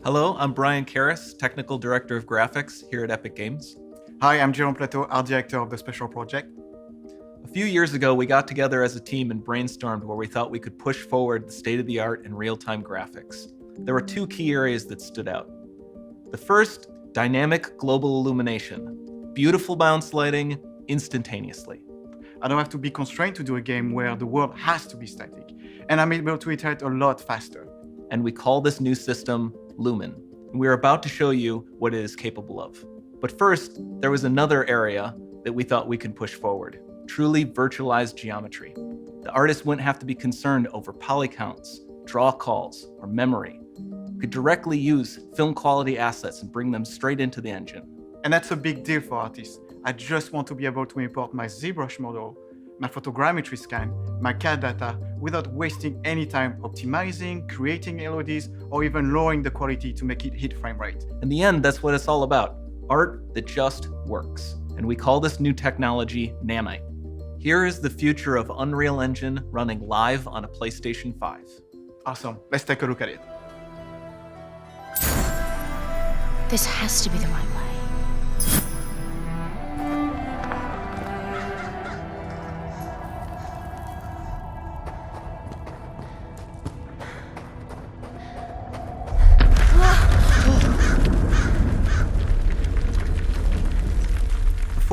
Hello, I'm Brian Karras, Technical Director of Graphics here at Epic Games. Hi, I'm Jerome Plateau, Art Director of the Special Project. A few years ago, we got together as a team and brainstormed where we thought we could push forward the state-of-the-art in real-time graphics. There were two key areas that stood out. The first, dynamic global illumination. Beautiful bounce lighting, instantaneously. I don't have to be constrained to do a game where the world has to be static, and I'm able to iterate a lot faster. And we call this new system Lumen. And we're about to show you what it is capable of. But first, there was another area that we thought we could push forward. Truly virtualized geometry. The artist wouldn't have to be concerned over poly counts, draw calls, or memory. We could directly use film quality assets and bring them straight into the engine. And that's a big deal for artists. I just want to be able to import my ZBrush model, my photogrammetry scan, my CAD data without wasting any time optimizing, creating LODs, or even lowering the quality to make it hit frame rate. In the end, that's what it's all about. Art that just works. And we call this new technology Nanite. Here is the future of Unreal Engine running live on a PlayStation 5. Awesome, let's take a look at it. This has to be the right way.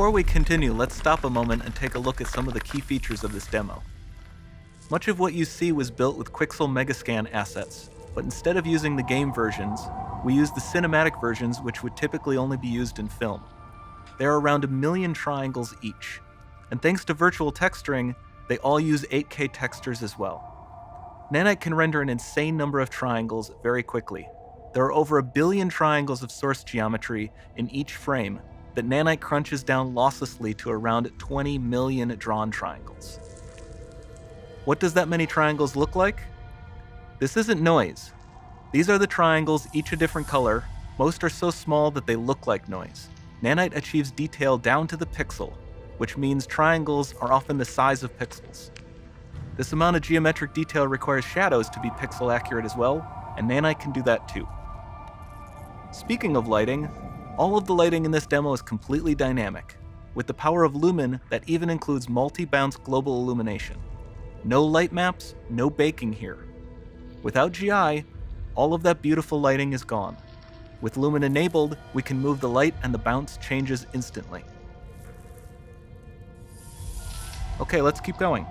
Before we continue, let's stop a moment and take a look at some of the key features of this demo. Much of what you see was built with Quixel Megascan assets, but instead of using the game versions, we used the cinematic versions, which would typically only be used in film. There are around 1 million triangles each, and thanks to virtual texturing, they all use 8K textures as well. Nanite can render an insane number of triangles very quickly. There are over 1 billion triangles of source geometry in each frame that Nanite crunches down losslessly to around 20 million drawn triangles. What does that many triangles look like? This isn't noise. These are the triangles, each a different color. Most are so small that they look like noise. Nanite achieves detail down to the pixel, which means triangles are often the size of pixels. This amount of geometric detail requires shadows to be pixel accurate as well, and Nanite can do that too. Speaking of lighting, all of the lighting in this demo is completely dynamic, with the power of Lumen that even includes multi-bounce global illumination. No light maps, no baking here. Without GI, all of that beautiful lighting is gone. With Lumen enabled, we can move the light and the bounce changes instantly. Okay, let's keep going.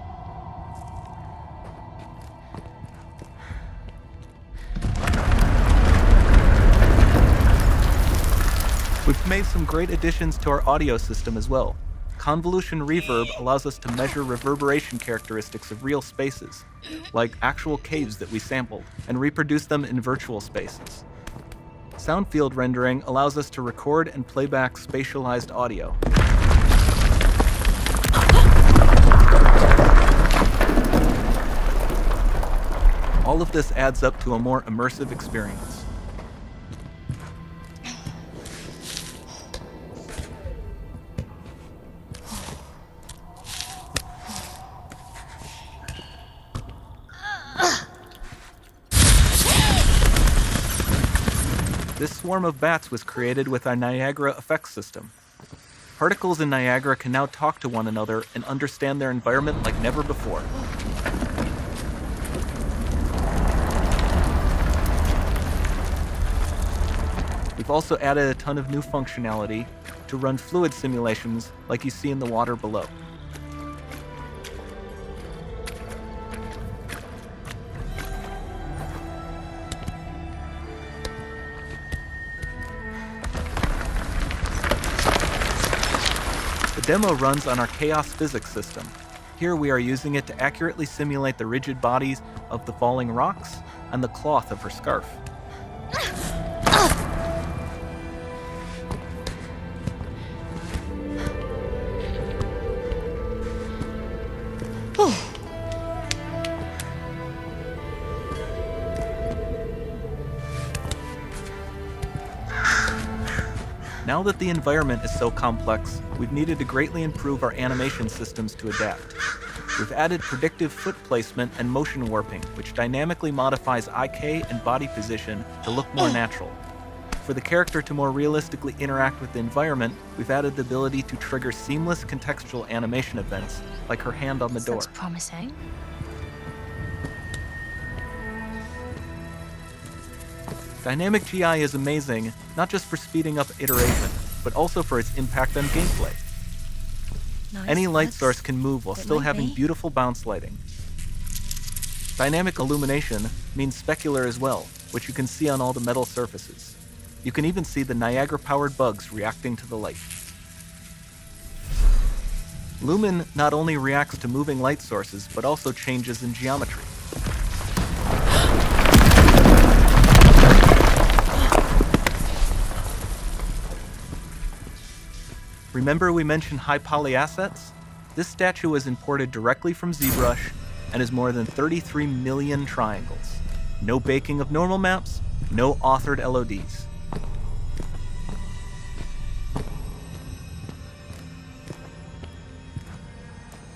We've made some great additions to our audio system as well. Convolution reverb allows us to measure reverberation characteristics of real spaces, like actual caves that we sampled, and reproduce them in virtual spaces. Sound field rendering allows us to record and playback spatialized audio. All of this adds up to a more immersive experience. This swarm of bats was created with our Niagara effects system. Particles in Niagara can now talk to one another and understand their environment like never before. We've also added a ton of new functionality to run fluid simulations like you see in the water below. The demo runs on our chaos physics system. Here we are using it to accurately simulate the rigid bodies of the falling rocks and the cloth of her scarf. Now that the environment is so complex, we've needed to greatly improve our animation systems to adapt. We've added predictive foot placement and motion warping, which dynamically modifies IK and body position to look more natural. For the character to more realistically interact with the environment, we've added the ability to trigger seamless contextual animation events, like her hand on the door. Looks promising. Dynamic GI is amazing, not just for speeding up iteration, but also for its impact on gameplay. Nice Any light looks. source can move while It still might having be. beautiful bounce lighting. Dynamic illumination means specular as well, which you can see on all the metal surfaces. You can even see the Niagara-powered bugs reacting to the light. Lumen not only reacts to moving light sources, but also changes in geometry. Remember we mentioned high poly assets? This statue was imported directly from ZBrush and is more than 33 million triangles. No baking of normal maps, no authored LODs.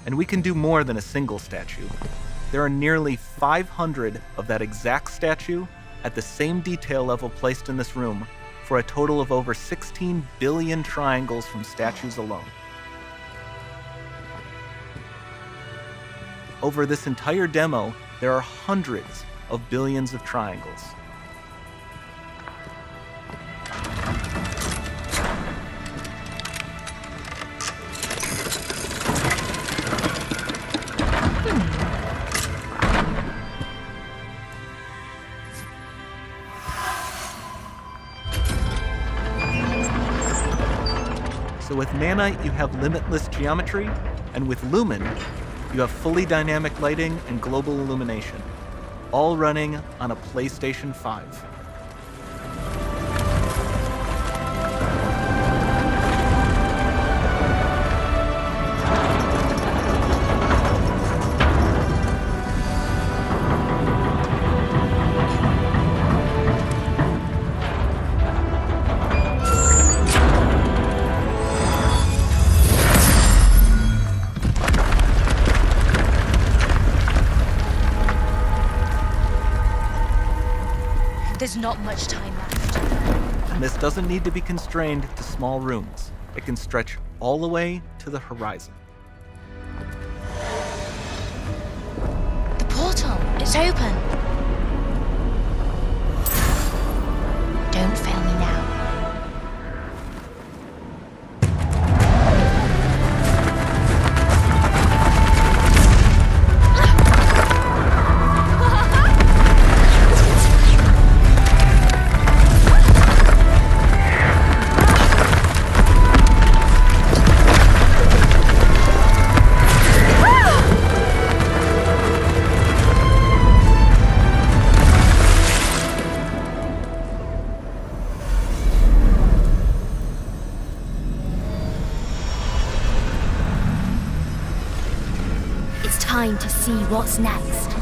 And we can do more than a single statue. There are nearly 500 of that exact statue at the same detail level placed in this room, for a total of over 16 billion triangles from statues alone. Over this entire demo, there are hundreds of billions of triangles. So with Nanite, you have limitless geometry, and with Lumen, you have fully dynamic lighting and global illumination, all running on a PlayStation 5. There's not much time left. And this doesn't need to be constrained to small rooms. It can stretch all the way to the horizon. The portal, it's open. Don't fail me now. It's time to see what's next.